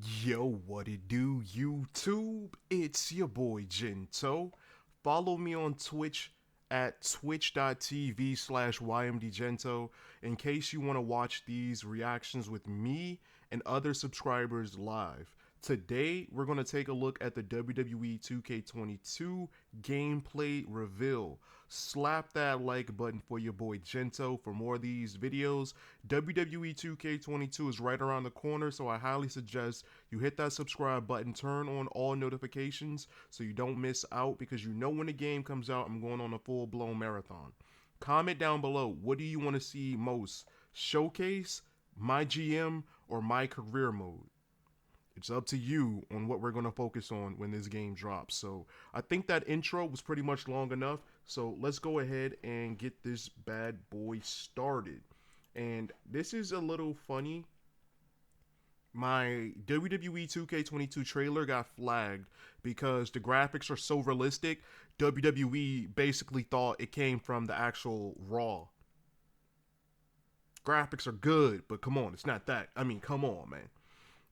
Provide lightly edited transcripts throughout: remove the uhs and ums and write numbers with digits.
Yo, what it do, YouTube? It's your boy Gento. Follow me on Twitch at twitch.tv/YMDgento in case you want to watch these reactions with me and other subscribers live. Today, we're going to take a look at the WWE 2K22 gameplay reveal. Slap that like button for your boy Gento for more of these videos. WWE 2K22 is right around the corner, so I highly suggest you hit that subscribe button, turn on all notifications so you don't miss out, because you know when the game comes out, I'm going on a full-blown marathon. Comment down below, what do you want to see most? Showcase, MyGM, or My Career Mode? It's up to you on what we're going to focus on when this game drops. So I think that intro was pretty much long enough. So let's go ahead and get this bad boy started. And this is a little funny. My WWE 2K22 trailer got flagged because the graphics are so realistic. WWE basically thought it came from the actual Raw. Graphics are good, but come on, it's not that. I mean, come on, man.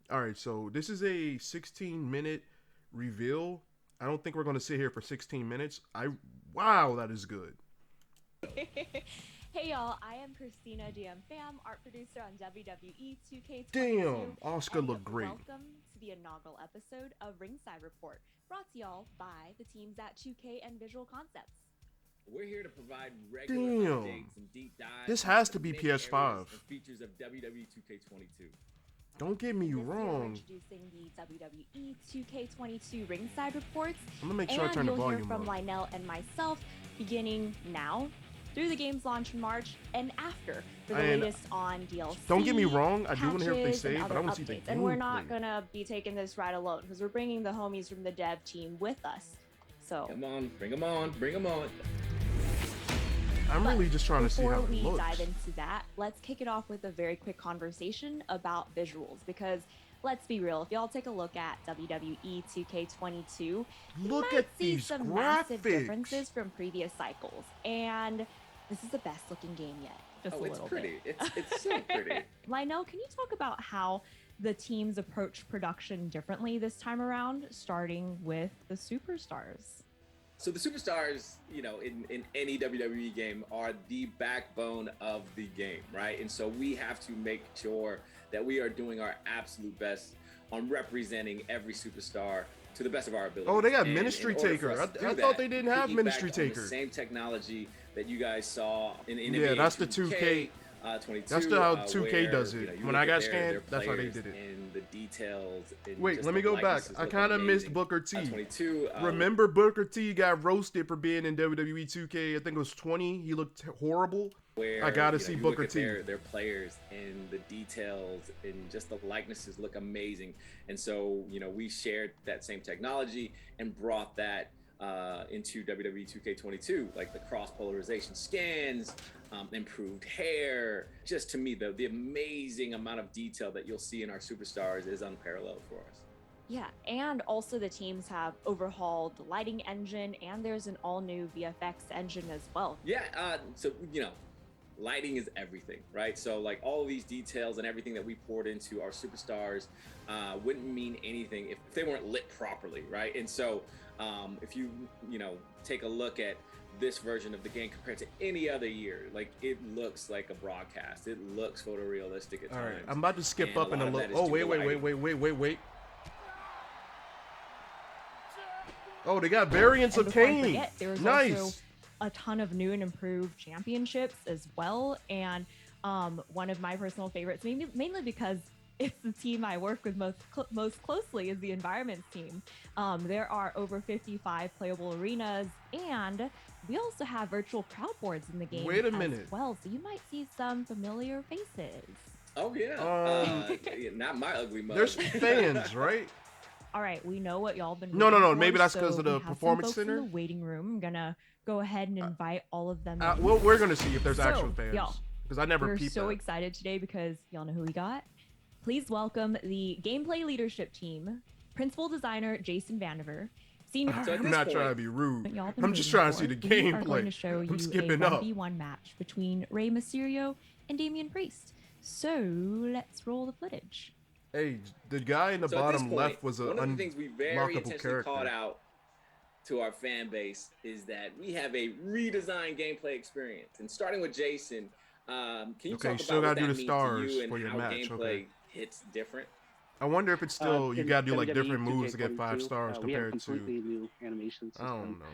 All right, so this is a 16-minute reveal. I don't think we're going to sit here for 16 minutes. Wow, that is good. Hey y'all, I am Christina DM Fam, art producer on WWE 2K22. Damn, Oscar looked great. Welcome to the inaugural episode of Ringside Report, brought to y'all by the teams at 2K and Visual Concepts. We're here to provide regular updates and deep dives. This has to be PS5. Features of WWE 2K22. Don't get me wrong. Introducing the WWE 2K22 Ringside Reports. I'm gonna make sure I turn the volume up. And you'll hear from Lionel and myself beginning now, through the game's launch in March, and after for the latest on DLC. Don't get me wrong, I do want to hear what they say, but I want to see the gameplay. And we're not gonna be taking this ride alone, because we're bringing the homies from the dev team with us. So come on, bring them on, bring them on. I'm really just trying to see how it looks. Before we dive into that, let's kick it off with a very quick conversation about visuals, because let's be real, if y'all take a look at WWE 2K22, look you at might see these some graphics. massive differences from previous cycles, and this is the best looking game yet. Just a little pretty. bit. It's so pretty. Lionel, can you talk about how the teams approach production differently this time around, starting with the superstars? So the superstars, you know, in any WWE game are the backbone of the game, right? And so we have to make sure that we are doing our absolute best on representing every superstar to the best of our ability. Oh, they got Ministry Taker. I thought they didn't have Ministry Taker. The same technology that you guys saw in yeah, that's the 2K. 22, that's how 2K where, does it. When I got scanned, that's how they did it. And the details. Wait, let me go back. I kind of missed Booker T. 22. Remember Booker T got roasted for being in WWE 2K? I think it was 20. He looked horrible. Where, I gotta see Booker T. Their players and the details and just the likenesses look amazing. And so, you know, we shared that same technology and brought that into WWE 2K22, like the cross polarization scans, improved hair. Just to me, the amazing amount of detail that you'll see in our superstars is unparalleled for us. Yeah, and also the teams have overhauled the lighting engine, and there's an all-new VFX engine as well. Yeah, so, you know, lighting is everything, right? So like all of these details and everything that we poured into our superstars wouldn't mean anything if they weren't lit properly, right? And so if you know, take a look at this version of the game compared to any other year, like it looks like a broadcast. It looks photorealistic at times. All right, I'm about to skip up and look. Oh, wait. Oh, they got variants of Kane. Nice. A ton of new and improved championships as well, and one of my personal favorites, mainly because it's the team I work with most closely, is the environments team. There are over 55 playable arenas, and we also have virtual crowd boards in the game. Wait a minute. As well, so you might see some familiar faces. Oh yeah. Not my ugly mug. There's fans, right? All right, we know what y'all been. No. For, maybe that's so because of the performance center. In the waiting room. I'm gonna go ahead and invite all of them. Well, we're gonna see if there's actual fans, because I never peeped. We're so excited today because y'all know who we got. Please welcome the gameplay leadership team, principal designer Jason Vandiver, senior. I'm not trying to be rude. I'm just trying to see the gameplay. I'm going to show you skipping a 1v1 match between Rey Mysterio and Damian Priest. So let's roll the footage. Hey, the guy in the So at this bottom point, left was an one of the things we very unlockable intentionally called character. out to our fan base is that we have a redesigned gameplay experience. And starting with Jason, can you Okay, you talk still about what gotta do that the means to stars you and for your how match. Okay. gameplay hits different? I wonder if it's still you In gotta do like WWE different moves to get 5 2K22, stars we have a compared to. completely new animation I system. don't know.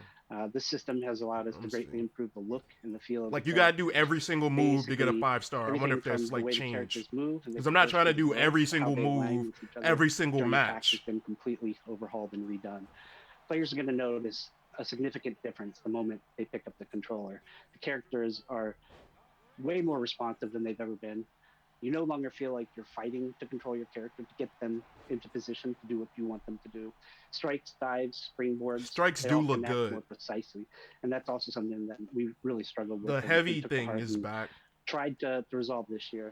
This system has allowed us Let to me greatly see. improve the look and the feel of the Like you gotta do characters. every single move to get a Basically, 5 star. I wonder everything if from that's the like way the characters changed. move and Because their I'm not trying to proportionate do look every to how single they align move, with each other every single during the patch has match. been completely overhauled and redone. Players are going to notice a significant difference the moment they pick up the controller. The characters are way more responsive than they've ever been. You no longer feel like you're fighting to control your character to get them into position to do what you want them to do. Strikes, dives, springboards, Strikes they do all look connect good. more precisely. And that's also something that we really struggled with The and heavy took to thing heart is and back. tried to resolve this year.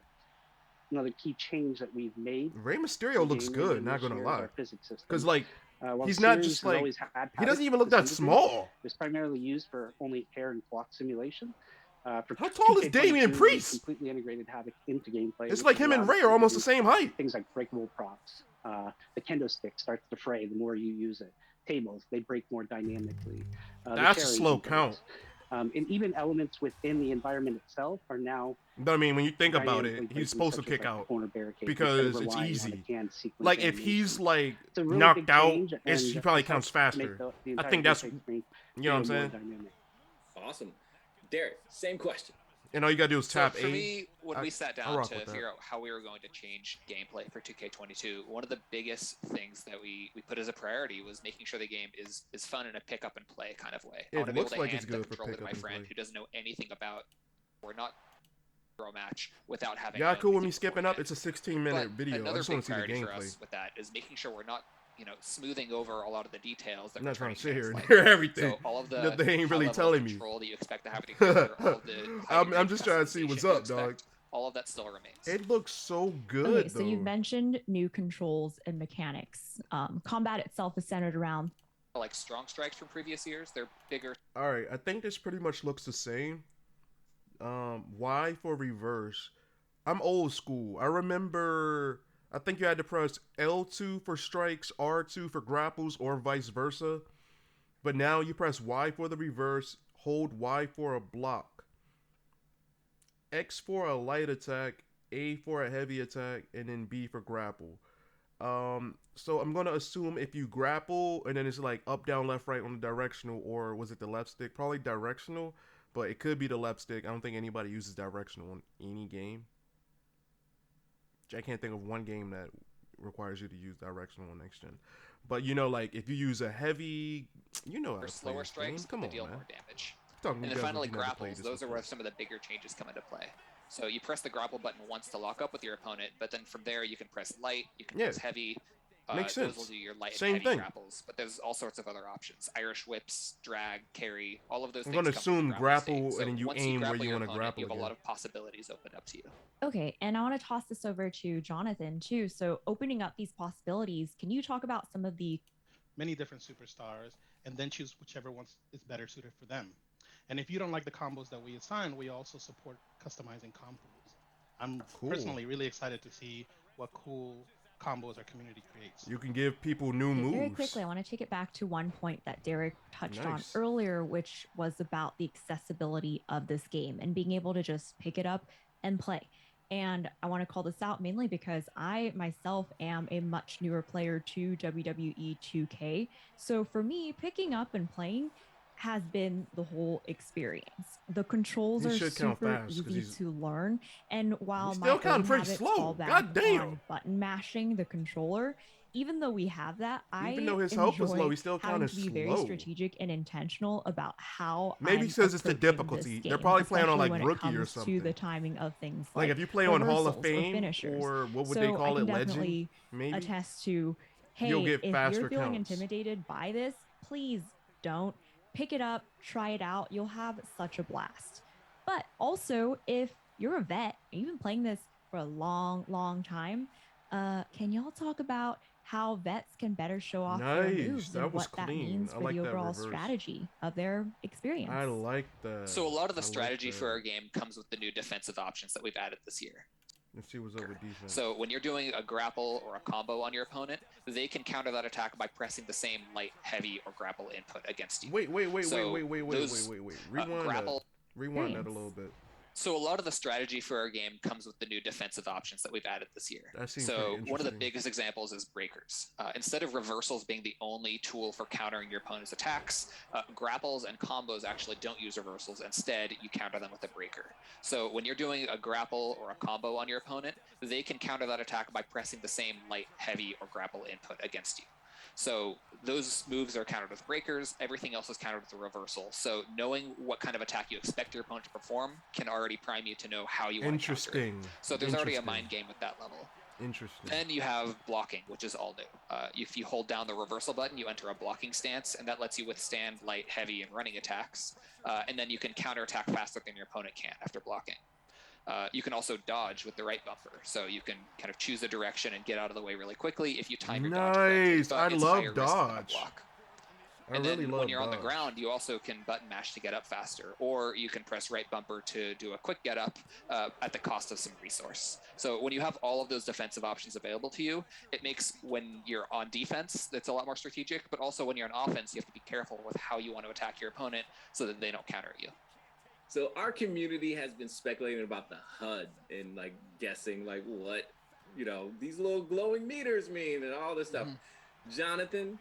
Another key change that we've made Rey to Mysterio the looks game good, engine not this gonna year is lie. our physics Because system. like While he's the not series just has like always had he doesn't habits even look to some that degree, small. it's primarily used for only hair and clock simulation. For How tall is 2K22, Damian we've Priest? completely integrated Havoc into gameplay, It's which like has him and allowed us Rey to are almost the introduce same height. things like breakable props. The kendo stick starts to fray the more you use it. Tables, they break more dynamically. The That's a carries slow and count. breaks. And even elements within the environment itself are now But I mean, when you think about it, dynamically he's breaking, supposed to such as kick like out corner barricades, instead of because it's relying on a easy. canned sequence Like if he's animation. like It's a really knocked big out, change, he and probably this counts helps make faster. the I entire think that's gameplay experience you know what I'm feel more saying. dynamic. Awesome. Derek, same question. And all you gotta do is So tap for A. me, when we sat I down rock to with that. figure out how we were going to change gameplay for 2K22, one of the biggest things that we put as a priority was making sure the game is fun in a pick up and play kind of way. I It want to be able looks to like hand it's the good for controller pick to up my and friend play. who doesn't know anything about or not a match without having. Y'all known cool with anything me skipping up? beforehand. It's a 16-minute But video. I another just want big to see the priority for gameplay. us with that is making sure we're not, smoothing over a lot of the details that I'm not trying returning to sit here fans and like. hear everything. So all of That the they ain't really high level of telling me. control that you expect to have in a character, all of the high degree I'm of just trying to see what's customization you up, dog. expect, all of that still remains. It looks so good, Okay, though. so you've mentioned new controls and mechanics. Combat itself is centered around Like strong strikes from previous years, they're bigger. All right, I think this pretty much looks the same. Y for reverse. I'm old school. I remember. I think you had to press L2 for strikes, R2 for grapples, or vice versa. But now you press Y for the reverse, hold Y for a block, X for a light attack, A for a heavy attack, and then B for grapple. So I'm gonna assume if you grapple and then it's like up, down, left, right on the directional, or was it the left stick? Probably directional, but it could be the left stick. I don't think anybody uses directional on any game. I can't think of one game that requires you to use directional on next gen. But you know, like if you use a heavy, you know, how Or to play slower this game. strikes, Come but on, they deal man. more damage. Talking And to then you guys finally like you never played grapples, this those are before. where some of the bigger changes come into play. So you press the grapple button once to lock up with your opponent, but then from there you can press light, you can press heavy. Makes Those will sense. do your light Same and heavy thing. grapples, but there's all sorts of other options. Irish whips, drag, carry, all of those I'm things gonna come with assume the grapple, state. So and then you once aim where grapple you your want to opponent, grapple you have a again. lot of possibilities open up to you. Okay, and I want to toss this over to Jonathan too. So opening up these possibilities, can you talk about some of the many different superstars and then choose whichever one is better suited for them? And if you don't like the combos that we assign, we also support customizing combos. I'm personally really excited to see what cool combos our community creates. You can give people new moves. Very quickly, I want to take it back to one point that Derek touched on Nice. earlier, which was about the accessibility of this game and being able to just pick it up and play. And I want to call this out mainly because I myself am a much newer player to WWE 2K. So for me, picking up and playing has been the whole experience. The controls He are should count super fast, 'cause easy he's- to learn. And while He's my still counting own pretty habits slow. fall back God damn. on button mashing the controller, even though we have that, Even I though his health was enjoy low, he still having counted to be very slow. strategic and intentional about how Maybe I'm says it's the approaching difficulty. this They're game, probably playing on especially like when it rookie or comes something. to the timing of things Like like if you play on Hall of reversals or Fame finishers. or what would So they call I it, can Legend? definitely Maybe. attest to, You'll hey, get if faster you're feeling counts. intimidated by this, please don't. Pick it up, try it out. You'll have such a blast. But also, if you're a vet and you've been playing this for a long, long time, can y'all talk about how vets can better show off their Nice. moves That and was what that clean. means I for like the that overall reverse. strategy of their experience? I like that. So a lot of the I like strategy for that. our game comes with the new defensive options that we've added this year. Let's see what's up with defense. So when you're doing a grapple or a combo on your opponent, they can counter that attack by pressing the same light, heavy, or grapple input against you. Wait. So Rewind grapple. that. Rewind that a Thanks. little bit. So a lot of the strategy for our game comes with the new defensive options that we've added this year. That seems So pretty one of the interesting. biggest examples is breakers. Instead of reversals being the only tool for countering your opponent's attacks, grapples and combos actually don't use reversals. Instead, you counter them with a breaker. So when you're doing a grapple or a combo on your opponent, they can counter that attack by pressing the same light, heavy, or grapple input against you. So those moves are countered with breakers. Everything else is countered with a reversal. So knowing what kind of attack you expect your opponent to perform can already prime you to know how you want to counter it. Interesting. So there's already a mind game at that level. Interesting. Then you have blocking, which is all new. If you hold down the reversal button, you enter a blocking stance, and that lets you withstand light, heavy, and running attacks. And then you can counterattack faster than your opponent can after blocking. You can also dodge with the right bumper, so you can kind of choose a direction and get out of the way really quickly if you time your dodge correctly. Nice. But I it's love higher risk than a dodge. block. I And really then love when you're on the dodge. ground, you also can button mash to get up faster, or you can press right bumper to do a quick get up at the cost of some resource. So when you have all of those defensive options available to you, it makes when you're on defense, that's a lot more strategic, but also when you're on offense, you have to be careful with how you want to attack your opponent so that they don't counter you. So our community has been speculating about the HUD and like guessing like what, these little glowing meters mean and all this stuff. Jonathan,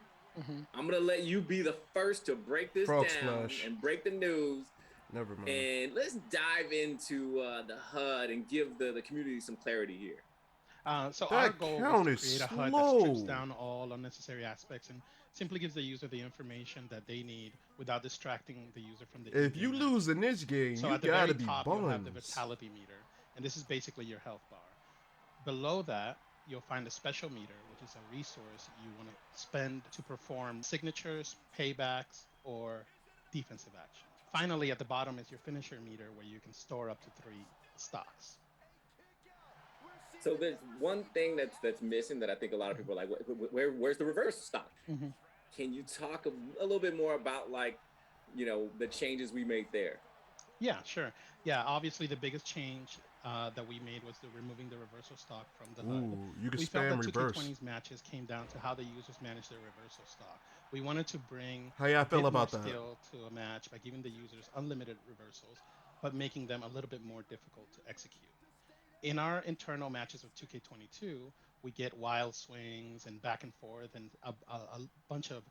I'm going to let you be the first to break this Frog down splash. and break the news. Never mind. And let's dive into the HUD and give the community some clarity here. So That our goal count is to is create a HUD slow. that strips down all unnecessary aspects and simply gives the user the information that they need without distracting the user from the If in-game you match. lose in this game, So you at the gotta very be top, you'll have the buns. vitality meter, and this is basically your health bar. Below that, you'll find a special meter, which is a resource you want to spend to perform signatures, paybacks, or defensive action. Finally, at the bottom is your finisher meter, where you can store up to 3 stocks. So there's one thing that's missing that I think a lot of people are like, where's the reverse stock? Can you talk a little bit more about the changes we made there? Yeah, sure. Yeah, obviously the biggest change that we made was removing the reversal stock from the HUD. Ooh, you can We felt spam that reverse. 2K20's matches came down to how the users manage their reversal stock. We wanted to bring How y'all a feel bit about more that? skill to a match by giving the users unlimited reversals, but making them a little bit more difficult to execute. In our internal matches of 2K22, we get wild swings and back and forth and a bunch of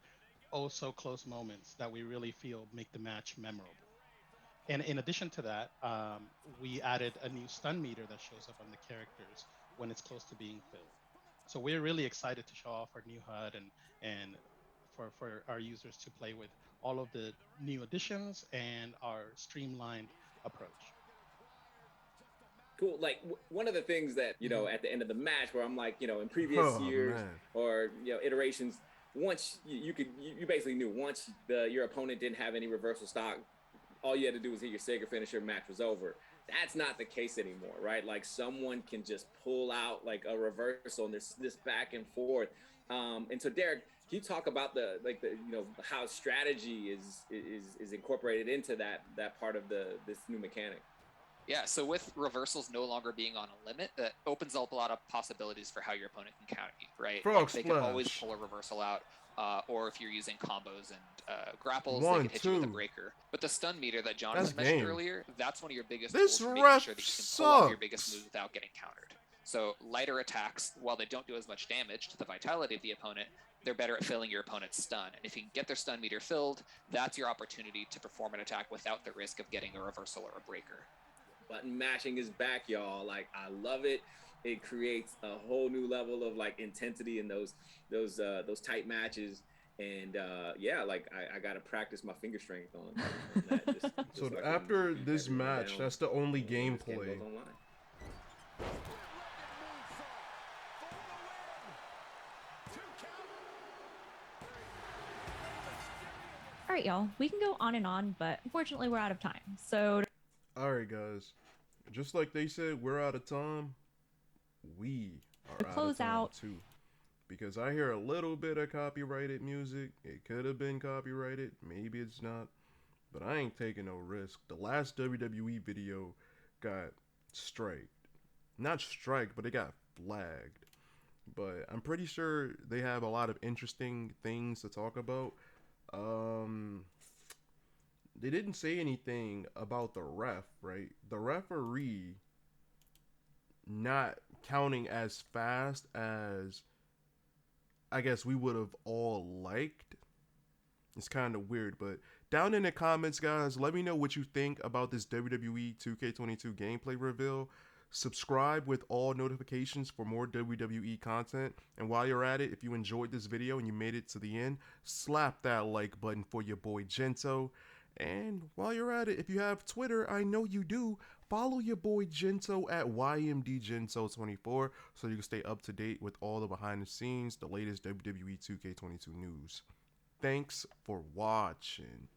oh-so-close moments that we really feel make the match memorable. And in addition to that, we added a new stun meter that shows up on the characters when it's close to being filled. So we're really excited to show off our new HUD and for our users to play with all of the new additions and our streamlined approach. Cool. Like one of the things that, at the end of the match where I'm like, in previous years man. or, iterations, once you basically knew once your opponent didn't have any reversal stock, all you had to do was hit your Sega finisher, match was over. That's not the case anymore, right? Like someone can just pull out like a reversal and this back and forth. And so Derek, can you talk about how strategy is incorporated into that part of this new mechanic? Yeah, so with reversals no longer being on a limit, that opens up a lot of possibilities for how your opponent can counter you, right? Frog They can always splash. pull a reversal out, or if you're using combos and grapples, One, they can hit you with a two. breaker. But the stun meter that Jonathan That's mentioned game. earlier, that's one of your biggest This tools for making ref sure that you can pull off your sucks. biggest moves without getting countered. So lighter attacks, while they don't do as much damage to the vitality of the opponent, they're better at filling your opponent's stun. And if you can get their stun meter filled, that's your opportunity to perform an attack without the risk of getting a reversal or a breaker. Button mashing is back, y'all. Like I love it. It creates a whole new level of like intensity in those tight matches. And I gotta practice my finger strength on that. Just So I can after beat this everyone match, down that's the only when this game gameplay. goes online. All right, y'all. We can go on and on, but unfortunately, we're out of time. So All right, guys. Just like they said, we're out of time. We are To out close of time out- too. Because I hear a little bit of copyrighted music. It could have been copyrighted. Maybe it's not. But I ain't taking no risk. The last WWE video got striked. not strike, but they got flagged. But I'm pretty sure they have a lot of interesting things to talk about. Um, they didn't say anything about the ref, right? The referee not counting as fast as I guess we would have all liked. It's kind of weird, but down in the comments, guys, let me know what you think about this WWE 2K22 gameplay reveal. Subscribe with all notifications for more WWE content. And while you're at it, if you enjoyed this video and you made it to the end, slap that like button for your boy Gento. And while you're at it, if you have Twitter, I know you do, follow your boy Gento at YMDgento24 so you can stay up to date with all the behind the scenes, the latest WWE 2K22 news. Thanks for watching.